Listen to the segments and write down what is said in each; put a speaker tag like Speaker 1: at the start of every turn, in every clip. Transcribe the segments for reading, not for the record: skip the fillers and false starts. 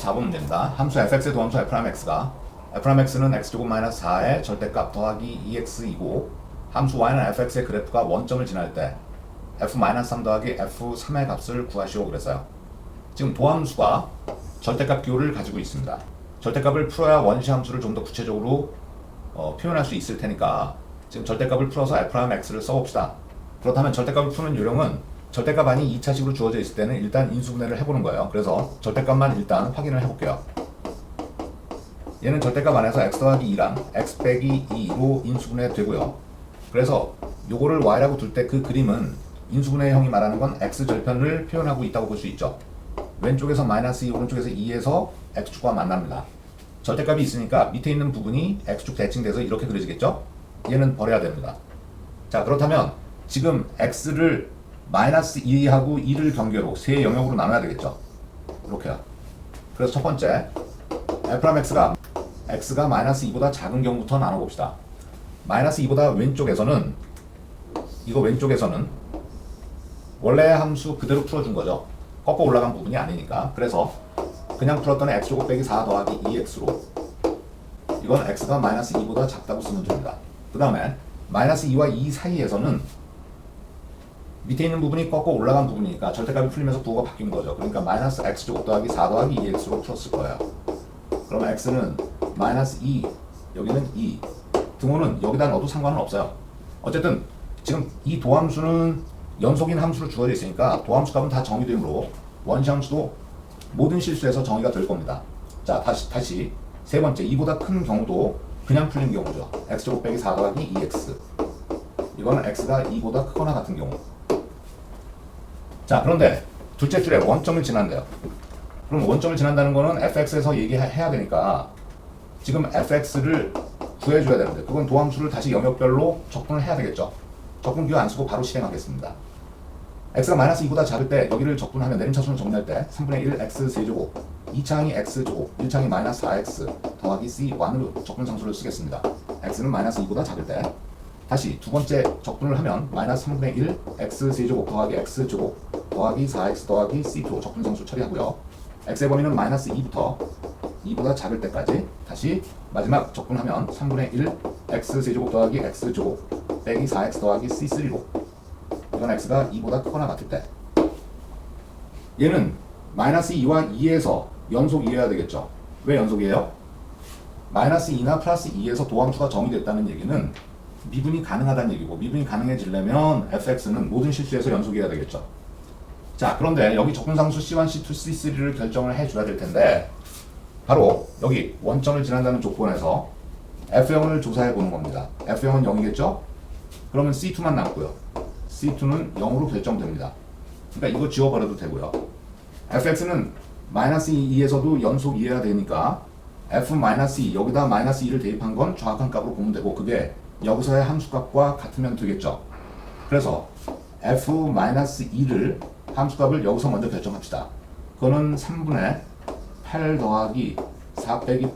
Speaker 1: 4번 문제입니다. 함수 fx의 도함수 f'x가 f'x는 x제곱 마이너스 4의 절대값 더하기 2x이고 함수 y는 fx의 그래프가 원점을 지날 때 f-3 더하기 f3의 값을 구하시오 그랬어요. 지금 도함수가 절대값 기호를 가지고 있습니다. 절대값을 풀어야 원시 함수를 좀 더 구체적으로 표현할 수 있을 테니까 지금 절대값을 풀어서 f'x를 써봅시다. 그렇다면 절대값을 푸는 요령은 절대값 안이 2차식으로 주어져 있을 때는 일단 인수분해를 해보는 거예요. 그래서 절대값만 일단 확인을 해볼게요. 얘는 절대값 안에서 x 더하기 2랑 x 빼기 2로 인수분해 되고요. 그래서 요거를 y라고 둘 때 그 그림은 인수분해형이 말하는 건 x절편을 표현하고 있다고 볼 수 있죠. 왼쪽에서 마이너스 2, 오른쪽에서 2에서 x축과 만납니다. 절대값이 있으니까 밑에 있는 부분이 x축 대칭돼서 이렇게 그려지겠죠? 얘는 버려야 됩니다. 자, 그렇다면 지금 x를 마이너스 2하고 2를 경계로 세 영역으로 나눠야 되겠죠? 이렇게요. 그래서 첫 번째 f'x가 x가 마이너스 2보다 작은 경우부터 나눠봅시다. 마이너스 2보다 왼쪽에서는 원래 함수 그대로 풀어준 거죠. 꺾어 올라간 부분이 아니니까. 그래서 그냥 풀었던 x제곱 빼기 4 더하기 2x로 이건 x가 마이너스 2보다 작다고 쓰면 됩니다. 그 다음에 마이너스 2와 2 사이에서는 밑에 있는 부분이 꺾어 올라간 부분이니까 절대값이 풀리면서 부호가 바뀐 거죠. 그러니까 마이너스 x제곱 더하기 4 더하기 2x로 풀었을 거예요. 그러면 x는 마이너스 2, 여기는 2. 등호는 여기다 넣어도 상관은 없어요. 어쨌든 지금 이 도함수는 연속인 함수로 주어져 있으니까 도함수 값은 다 정의되므로 원시 함수도 모든 실수에서 정의가 될 겁니다. 자, 다시 세 번째 2보다 큰 경우도 그냥 풀린 경우죠. x제곱 빼기 4 더하기 2x. 이거는 x가 2보다 크거나 같은 경우. 자, 그런데 둘째 줄에 원점을 지난대요. 그럼 원점을 지난다는 거는 fx에서 얘기해야 되니까 지금 fx를 구해줘야 되는데 그건 도함수를 다시 영역별로 적분을 해야 되겠죠. 적분 기호 안 쓰고 바로 실행하겠습니다. x가 마이너스 2보다 작을 때 여기를 적분하면 내림차순을 정리할 때 3분의 1 x 세제곱 2창이 x제곱 1창이 마이너스 4x 더하기 c1으로 적분 상수를 쓰겠습니다. x는 마이너스 2보다 작을 때 다시 두 번째 적분을 하면 마이너스 3분의 1 x 세제곱 더하기 x제곱 더하기 4x 더하기 c2로 적분 상수 처리하고요. x의 범위는 마이너스 2부터 2보다 작을 때까지 다시 마지막 적분하면 3분의 1 x 세제곱 더하기 x제곱 빼기 4x 더하기 c3로 이건 x가 2보다 크거나 같을 때 얘는 마이너스 2와 2에서 연속이어야 되겠죠. 왜 연속이에요? 마이너스 2나 플러스 2에서 도함수가 정의됐다는 얘기는 미분이 가능하다는 얘기고 미분이 가능해지려면 fx는 모든 실수에서 연속이어야 되겠죠. 자, 그런데 여기 적분상수 C1, C2, C3를 결정을 해줘야 될 텐데 바로 여기 원점을 지난다는 조건에서 F0을 조사해 보는 겁니다. F0은 0이겠죠? 그러면 C2만 남고요. C2는 0으로 결정됩니다. 그러니까 이거 지워버려도 되고요. fx는 마이너스 2에서도 연속이어야 되니까 f-2 여기다 마이너스 2를 대입한 건 정확한 값으로 보면 되고 그게 여기서의 함수값과 같으면 되겠죠. 그래서 f-2를 함수값을 여기서 먼저 결정합시다. 그거는 3분의 8 더하기 4 빼기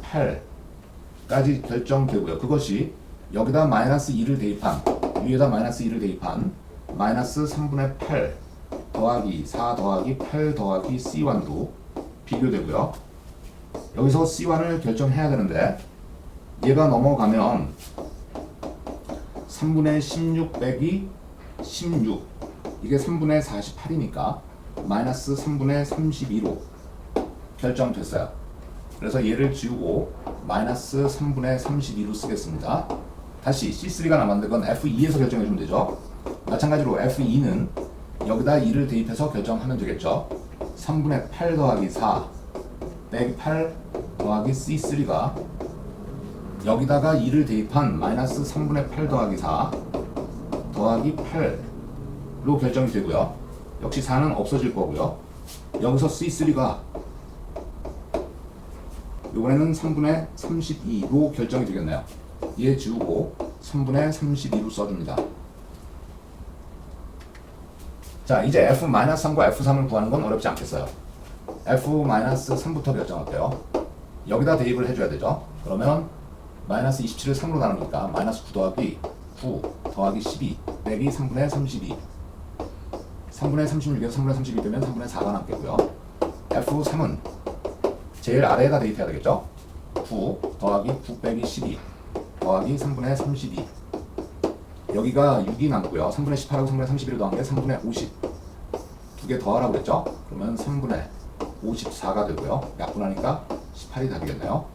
Speaker 1: 8까지 결정되고요. 그것이 여기다 마이너스 2를 대입한 위에다 마이너스 2를 대입한 마이너스 3분의 8 더하기 4 더하기 8 더하기 C1도 비교되고요. 여기서 C1을 결정해야 되는데 얘가 넘어가면 3분의 16 빼기 16 이게 3분의 48이니까 마이너스 3분의 32로 결정됐어요. 그래서 얘를 지우고 마이너스 3분의 32로 쓰겠습니다. 다시 C3가 남았는데 그건 F2에서 결정해주면 되죠. 마찬가지로 F2는 여기다 2를 대입해서 결정하면 되겠죠. 3분의 8 더하기 4 빼기 8 더하기 C3가 여기다가 2를 대입한 마이너스 3분의 8 더하기 4 더하기 8로 결정이 되고요. 역시 4는 없어질 거고요. 여기서 C3가 이번에는 3분의 32로 결정이 되겠네요. 얘 지우고 3분의 32로 써줍니다. 자, 이제 f-3과 f3을 구하는 건 어렵지 않겠어요. f-3부터 결정할게요. 여기다 대입을 해줘야 되죠. 그러면 마이너스 27을 3으로 나누니까 마이너스 9 더하기 9 더하기 12 빼기 3분의 32 3분의 36에서 3분의 32 되면 3분의 4가 남겠고요. f3은 제일 아래에다 대입해야 되겠죠? 9 더하기 9 빼기 12 더하기 3분의 32 여기가 6이 남고요. 3분의 18하고 3분의 31을 더한 게 3분의 50 두 개 더하라고 그랬죠? 그러면 3분의 54가 되고요. 약분하니까 18이 답이겠네요.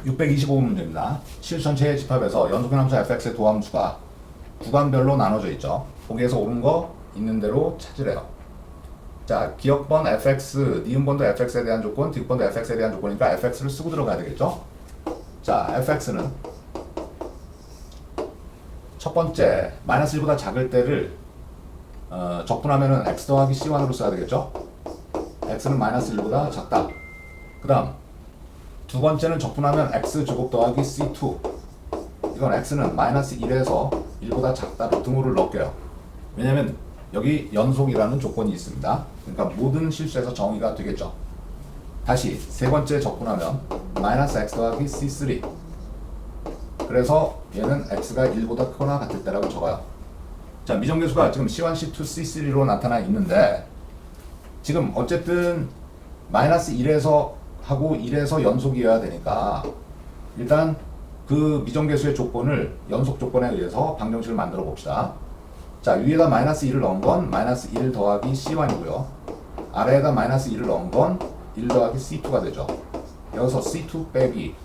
Speaker 1: 625번 문제입니다. 실수 전체의 집합에서 연속변 함수 fx의 도함수가 구간별로 나눠져 있죠. 거기에서 옳은 거 있는 대로 찾으래요. 자, 기억번 fx, 니은번도 fx에 대한 조건, 뒷번도 fx에 대한 조건이니까 fx를 쓰고 들어가야 되겠죠. 자, fx는 첫 번째 마이너스 1보다 작을 때를 적분하면은 x 더하기 c1으로 써야 되겠죠. x는 마이너스 1보다 작다. 그 다음 두 번째는 적분하면 x제곱 더하기 c2 이건 x는 마이너스 1에서 1보다 작다 등호를 넣을게요. 왜냐면 여기 연속이라는 조건이 있습니다. 그러니까 모든 실수에서 정의가 되겠죠. 다시 세 번째 적분하면 마이너스 x 더하기 c3 그래서 얘는 x가 1보다 크거나 같을 때라고 적어요. 자, 미정계수가 지금 c1, c2, c3로 나타나 있는데 지금 어쨌든 마이너스 1에서 하고 1에서 연속이어야 되니까 일단 그 미정계수의 조건을 연속 조건에 의해서 방정식을 만들어 봅시다. 자, 위에다 마이너스 1을 넣은 건 마이너스 1 더하기 c1이고요. 아래에다 마이너스 1을 넣은 건 1 더하기 c2가 되죠. 여기서 c2 빼기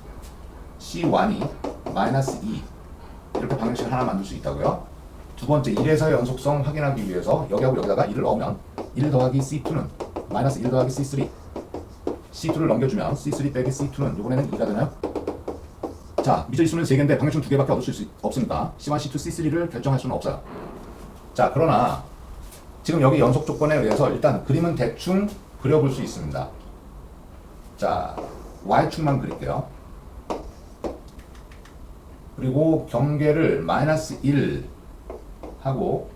Speaker 1: c1이 마이너스 2 이렇게 방정식을 하나 만들 수 있다고요. 두 번째 1에서의 연속성 확인하기 위해서 여기하고 여기다가 1을 넣으면 1 더하기 c2는 마이너스 1 더하기 c3 c2를 넘겨주면 c3 빼기 c2는 이번에는 2가 되나요? 자, 미처 있으면 3개인데 방정식은 2개밖에 얻을 수 없으니까 c1, c2, c3를 결정할 수는 없어요. 자, 그러나 지금 여기 연속 조건에 의해서 일단 그림은 대충 그려볼 수 있습니다. 자, y축만 그릴게요. 그리고 경계를 마이너스 1 하고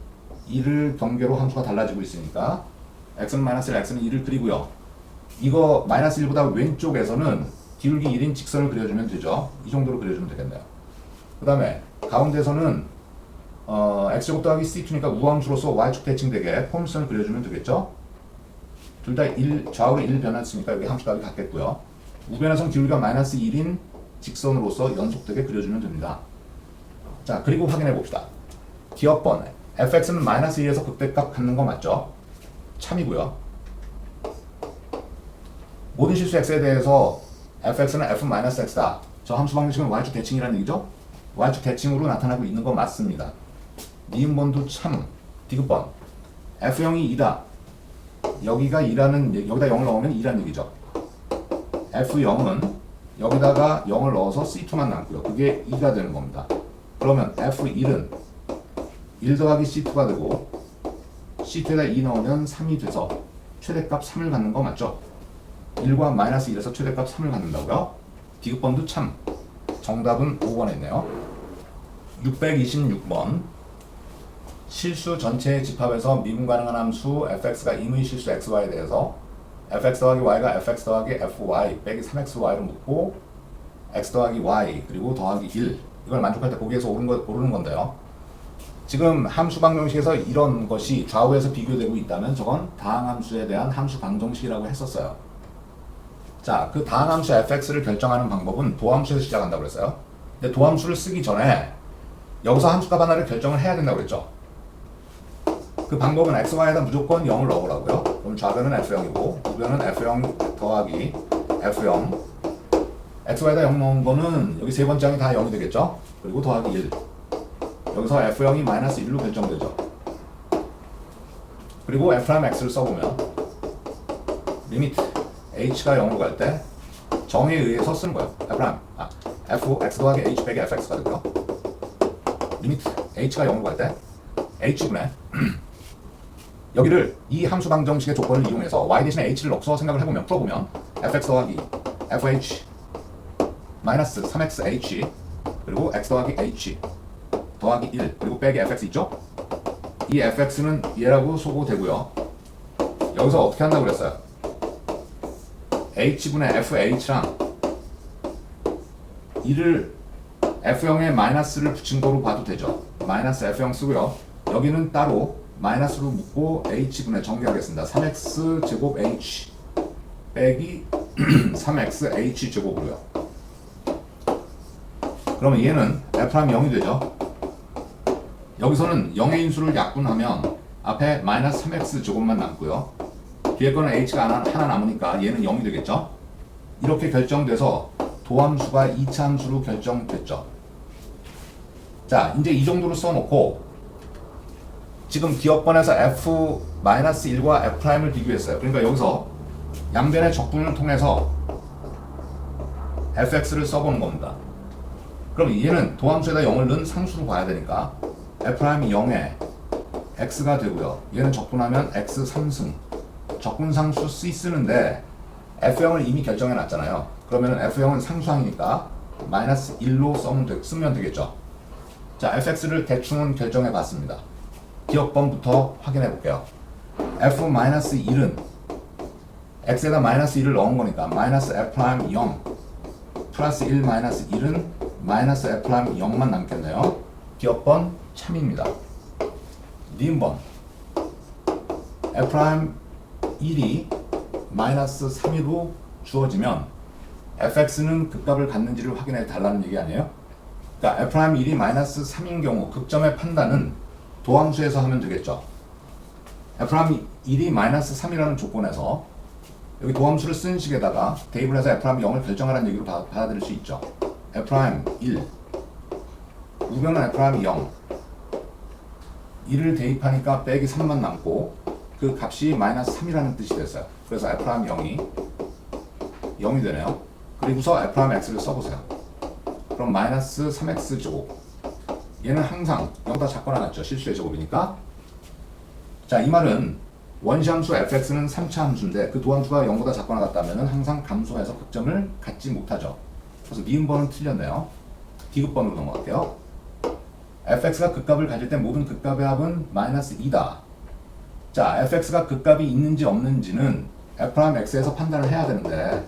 Speaker 1: 2를 경계로 함수가 달라지고 있으니까 x는 마이너스 1, x는 2를 그리고요. 이거 마이너스 1보다 왼쪽에서는 기울기 1인 직선을 그려주면 되죠. 이 정도로 그려주면 되겠네요. 그 다음에 가운데서는 x제곱 더하기 c2니까 우함수로서 y축 대칭되게 폼선을 그려주면 되겠죠. 둘 다 좌우로 1 변했으니까 여기 함수값이 같겠고요. 우변에선 기울기가 마이너스 1인 직선으로서 연속되게 그려주면 됩니다. 자, 그리고 확인해 봅시다. 기억번 fx는 마이너스 2에서 극대값 갖는 거 맞죠? 참이고요. 모든 실수 x에 대해서 fx는 f-x다. 저 함수 방정식은 y축 대칭이라는 얘기죠? y축 대칭으로 나타나고 있는 거 맞습니다. 니은번도 참. 디귿번 f0이 2다. 여기가 2라는 여기다 0을 넣으면 2라는 얘기죠. f0은 여기다가 0을 넣어서 c2만 남고요. 그게 2가 되는 겁니다. 그러면 f1은 1 더하기 c2가 되고 c2에다 2 넣으면 3이 돼서 최대값 3을 갖는 거 맞죠? 1과 마이너스 1에서 최대값 3을 갖는다고요? 디귿번도 참. 정답은 5번에 있네요. 626번 실수 전체의 집합에서 미분 가능한 함수 fx가 임의 실수 xy에 대해서 fx 더하기 y가 fx 더하기 fy 빼기 3xy로 묻고 x 더하기 y 그리고 더하기 1 이걸 만족할 때 거기에서 오르는 건데요. 지금 함수 방정식에서 이런 것이 좌우에서 비교되고 있다면 저건 다항함수에 대한 함수 방정식이라고 했었어요. 자, 그 다항함수 fx를 결정하는 방법은 도함수에서 시작한다고 그랬어요. 근데 도함수를 쓰기 전에 여기서 함수값 하나를 결정을 해야 된다고 그랬죠. 그 방법은 x, y에다 무조건 0을 넣으라고요. 그럼 좌변은 f0이고 우변은 f0 더하기 f0 x, y에다 0 넣은 거는 여기 세 번째 항이 다 0이 되겠죠. 그리고 더하기 1 여기서 f0이 마이너스 1로 결정되죠. 그리고 f'x를 써보면 리미트 h가 0으로 갈 때 정에 의해서 쓰는 거예요. fx 더하기 h 빼기 fx가 되고요. 리미트 h가 0으로 갈 때 h분의 여기를 이 함수 방정식의 조건을 이용해서 y 대신에 h를 넣어서 생각을 해보면 풀어보면 fx 더하기 fh 마이너스 3xh 그리고 x 더하기 h 더하기 1 그리고 빼기 fx 있죠? 이 fx는 얘라고 소고되고요. 여기서 어떻게 한다고 그랬어요? h분의 fh랑 이를 f0에 마이너스를 붙인 거로 봐도 되죠. 마이너스 f0 쓰고요. 여기는 따로 마이너스로 묶고 h분의 정리하겠습니다. 3x 제곱 h 빼기 3x h제곱으로요. 그러면 얘는 f'0이 되죠. 여기서는 0의 인수를 약분하면 앞에 마이너스 3x제곱만 남고요. 뒤에 거는 h가 하나 남으니까 얘는 0이 되겠죠. 이렇게 결정돼서 도함수가 2차 함수로 결정됐죠. 자, 이제 이 정도로 써놓고 지금 기억번에서 f-1과 f'을 비교했어요. 그러니까 여기서 양변의 적분을 통해서 fx를 써보는 겁니다. 그럼 얘는 도함수에다 0을 넣은 상수로 봐야 되니까 f'이 0에 x가 되고요. 얘는 적분하면 x 3승. 적분상수 C 쓰는데 f0을 이미 결정해 놨잖아요. 그러면 f0은 상수항이니까 마이너스 1로 쓰면 되겠죠. 자, fx를 대충은 결정해 봤습니다. 기억번부터 확인해 볼게요. f-1은 x에다 마이너스 1을 넣은 거니까 마이너스 f'0 플러스 1 마이너스 1은 마이너스 f'0만 남겠네요. 기억번 참입니다. 니은번 f'1이 마이너스 3으로 주어지면 fx는 극값을 갖는지를 확인해 달라는 얘기 아니에요? 그러니까 f'1이 마이너스 3인 경우 극점의 판단은 도함수에서 하면 되겠죠. f'1이 마이너스 3이라는 조건에서 여기 도함수를 쓴 식에다가 대입을 해서 f'0을 결정하라는 얘기로 받아들일 수 있죠. f'1 우변은 f'0 1을 대입하니까 빼기 3만 남고 그 값이 마이너스 3이라는 뜻이 됐어요. 그래서 f'0이 0이 되네요. 그리고서 f'x를 써보세요. 그럼 마이너스 3x 제곱 얘는 항상 0보다 작거나 같죠. 실수의 제곱이니까. 자, 이 말은 원시함수 fx는 3차 함수인데 그 도함수가 0보다 작거나 같다면 항상 감소해서 극점을 갖지 못하죠. 그래서 니은번은 틀렸네요. 디귿번으로 넘어갈게요. fx가 극값을 가질 때 모든 극값의 합은 마이너스 2다. 자, fx가 극값이 있는지 없는지는 f'x에서 판단을 해야 되는데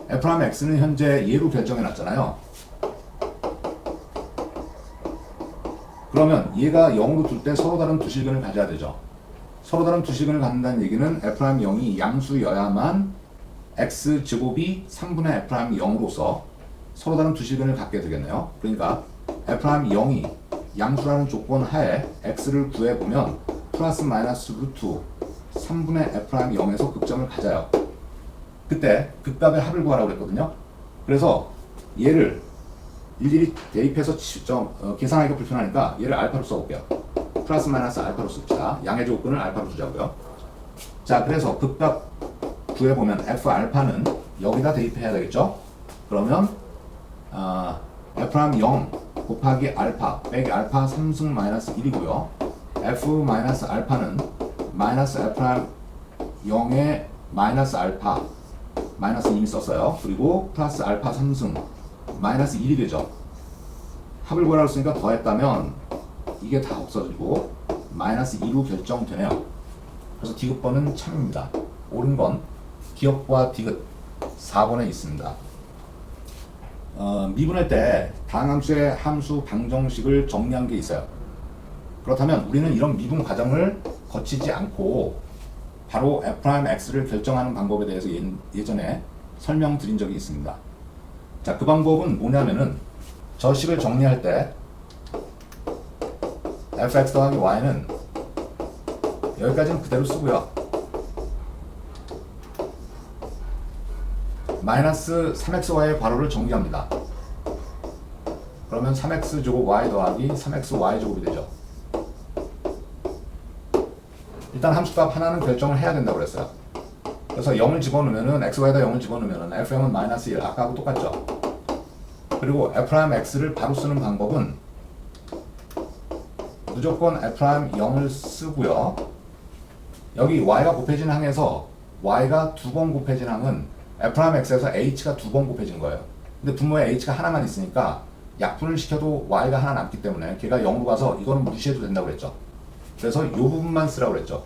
Speaker 1: f'x는 현재 얘로 결정해 놨잖아요. 그러면 얘가 0으로 둘 때 서로 다른 두 실근을 가져야 되죠. 서로 다른 두 실근을 갖는다는 얘기는 f'0이 양수여야만 x제곱이 3분의 f'0으로서 서로 다른 두 실근을 갖게 되겠네요. 그러니까 f'0이 양수라는 조건 하에 x를 구해보면 플러스 마이너스 루트 3분의 f'0에서 극점을 가져요. 그때 극값의 합을 구하라고 그랬거든요. 그래서 얘를 일일이 대입해서 계산하기가 불편하니까 얘를 알파로 써볼게요. 플러스 마이너스 알파로 씁시다. 양의 조건을 알파로 두자고요. 자, 그래서 극값 구해보면 f알파는 여기다 대입해야 되겠죠. 그러면 f'0 곱하기 알파 빼기 알파 3승 마이너스 1이고요. f 마이너스 알파는 마이너스 f'0의 마이너스 알파 마이너스 이미 썼어요. 그리고 플러스 알파 3승 마이너스 1이 되죠. 합을 구하라고 했으니까 더했다면 이게 다 없어지고 마이너스 2로 결정되네요. 그래서 디귿번은 참입니다. 옳은 건 기억과 디귿 4번에 있습니다. 미분할 때 다항함수의 함수 방정식을 정리한 게 있어요. 그렇다면 우리는 이런 미분 과정을 거치지 않고 바로 f'x를 결정하는 방법에 대해서 예전에 설명드린 적이 있습니다. 자, 그 방법은 뭐냐면은 저 식을 정리할 때 fx 더하기 y는 여기까지는 그대로 쓰고요. 마이너스 3xy의 괄호를 정리합니다. 그러면 3x 제곱 y 더하기 3xy 제곱이 되죠. 일단 함수값 하나는 결정을 해야 된다고 그랬어요. 그래서 0을 집어넣으면은 xy에다 0을 집어넣으면은 f0은 마이너스 1 아까하고 똑같죠. 그리고 f'x를 바로 쓰는 방법은 무조건 f'0을 쓰고요. 여기 y가 곱해진 항에서 y가 두 번 곱해진 항은 f'x에서 h가 두 번 곱해진 거예요. 근데 분모에 h가 하나만 있으니까 약분을 시켜도 y가 하나 남기 때문에 걔가 0으로 가서 이거는 무시해도 된다고 그랬죠. 그래서 이 부분만 쓰라고 그랬죠.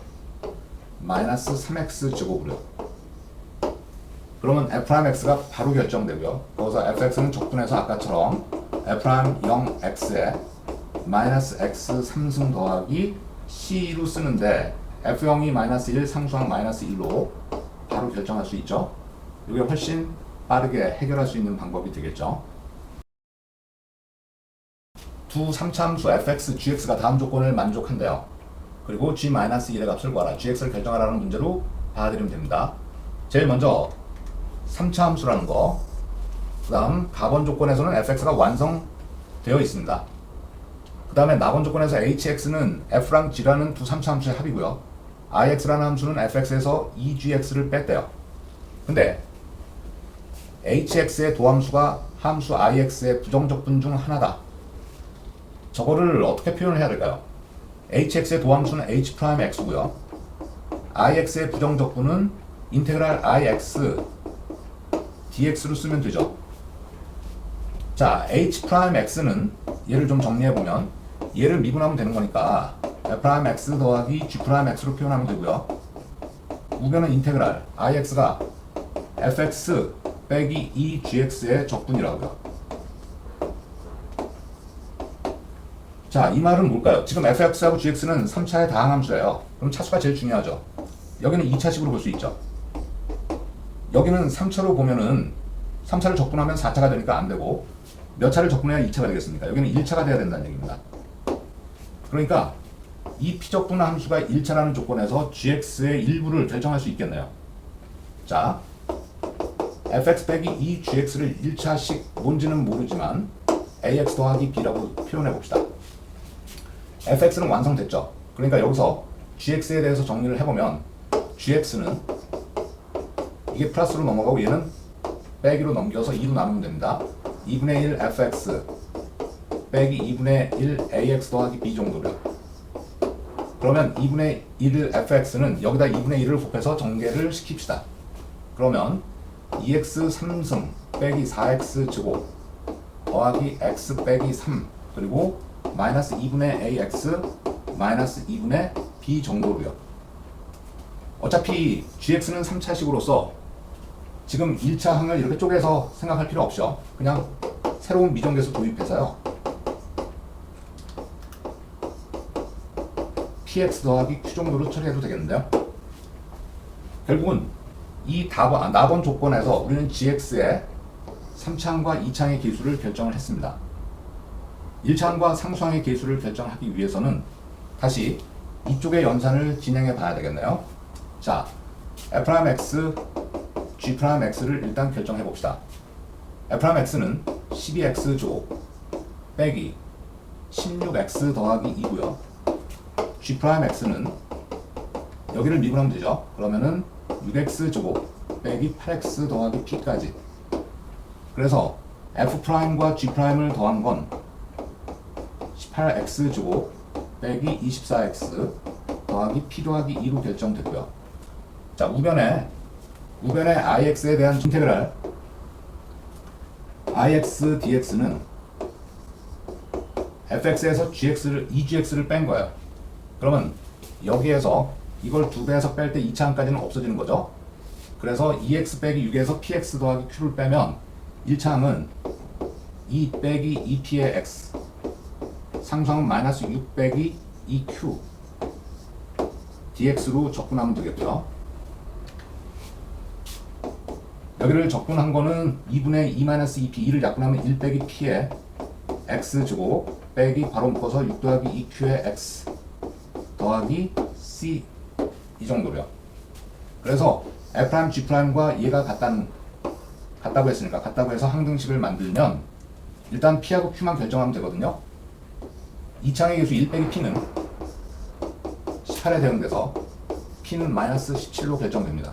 Speaker 1: 마이너스 3x 제곱으로. 그러면 f'x가 바로 결정되고요. 거기서 fx는 적분해서 아까처럼 f'0x에 마이너스 x 3승 더하기 c로 쓰는데 f0이 마이너스 1 상수항 마이너스 1로 바로 결정할 수 있죠. 이게 훨씬 빠르게 해결할 수 있는 방법이 되겠죠. 두 3차 함수 fx, gx가 다음 조건을 만족한대요. 그리고 g-1의 값을 구하라. gx를 결정하라는 문제로 봐드리면 됩니다. 제일 먼저 3차 함수라는 거, 그 다음 가번 조건에서는 fx가 완성되어 있습니다. 그 다음에 나번 조건에서 hx는 f랑 g라는 두 3차 함수의 합이고요. ix라는 함수는 fx에서 2gx를 뺐대요. 근데 hx의 도함수가 함수 ix의 부정적 분 중 하나다. 저거를 어떻게 표현을 해야 될까요? hx의 도함수는 h'x고요. ix의 부정적 분은 인테그랄 ix dx로 쓰면 되죠. 자, h'x는 얘를 좀 정리해보면 얘를 미분하면 되는 거니까 f'x 더하기 g'x로 표현하면 되고요. 우변은 인테그랄 ix가 fx 빼기 2gx의 적분이라고요. 자, 이 말은 뭘까요? 지금 fx하고 gx는 3차의 다항함수예요. 그럼 차수가 제일 중요하죠. 여기는 2차식으로 볼 수 있죠. 여기는 3차로 보면은 3차를 적분하면 4차가 되니까 안 되고 몇 차를 적분해야 2차가 되겠습니까? 여기는 1차가 돼야 된다는 얘기입니다. 그러니까 이 피적분 함수가 1차라는 조건에서 gx의 일부를 결정할 수 있겠네요. 자, fx 빼기 2gx를 1차식 뭔지는 모르지만 ax 더하기 b라고 표현해 봅시다. fx는 완성됐죠. 그러니까 여기서 gx에 대해서 정리를 해보면 gx는 이게 플러스로 넘어가고 얘는 빼기로 넘겨서 2로 나누면 됩니다. 2분의 1 fx 빼기 2분의 1 ax 더하기 b 정도로요. 그러면 2분의 1 fx는 여기다 2분의 1을 곱해서 전개를 시킵시다. 그러면 2x 3승 빼기 4x 제곱 더하기 x 빼기 3 그리고 마이너스 2분의 ax 마이너스 2분의 b 정도로요. 어차피 gx는 3차식으로서 지금 1차 항을 이렇게 쪼개서 생각할 필요 없죠. 그냥 새로운 미정계수 도입해서요. px 더하기 q 정도로 처리해도 되겠는데요. 결국은 이 나번 조건에서 우리는 gx의 3차항과 2차항의 계수를 결정을 했습니다. 1차항과 상수항의 계수를 결정하기 위해서는 다시 이쪽의 연산을 진행해 봐야 되겠네요. 자, f'x, g'x를 일단 결정해 봅시다. f'x는 12x 제곱 빼기 16x 더하기 2고요. g'x는 여기를 미분하면 되죠. 그러면은 6x 제곱 빼기 8x 더하기 p까지. 그래서 f'과 g'을 더한 건 18x 제곱 빼기 24x 더하기 p 더하기 2로 결정되고요. 자, 우변에 ix에 대한 인테그랄 ix dx는 fx에서 gx를 2gx를 뺀 거예요. 그러면 여기에서 이걸 2배에서 뺄 때 2차항까지는 없어지는 거죠. 그래서 2x 빼기 6에서 px 더하기 q를 빼면 1차항은 2 빼기 2p의 x 상수항은 마이너스 6 빼기 2q dx로 적분하면 되겠고요. 여기를 적분한 거는 2분의 2-2p 2를 약분하면 1 빼기 p의 x 제곱 빼기 바로 묶어서 6 더하기 2q의 x 더하기 c 이 정도로요. 그래서 f', g'과 얘가 같다고 했으니까 같다고 해서 항등식을 만들면 일단 p하고 q만 결정하면 되거든요. 2차항의 계수 1 빼기 p는 18에 대응돼서 p는 마이너스 17로 결정됩니다.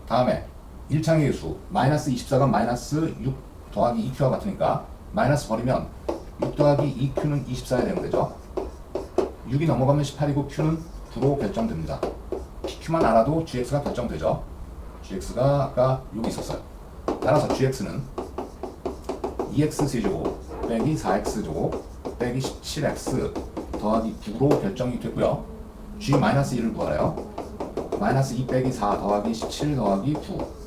Speaker 1: 다음에 1차항의 계수 마이너스 24가 마이너스 6 더하기 2q와 같으니까 마이너스 버리면 6 더하기 2q는 24에 대응되죠. 6이 넘어가면 18이고 q는 9로 결정됩니다. pq만 알아도 gx가 결정되죠. gx가 아까 여기 있었어요. 따라서 gx는 2x 세제곱 빼기 4x 제곱 빼기 17x 더하기 9로 결정이 됐고요. g-1을 구하래요. 마이너스 2 빼기 4 더하기 17 더하기 9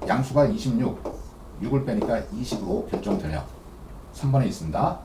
Speaker 1: 양수가 26 6을 빼니까 20으로 결정되네요. 3번에 있습니다.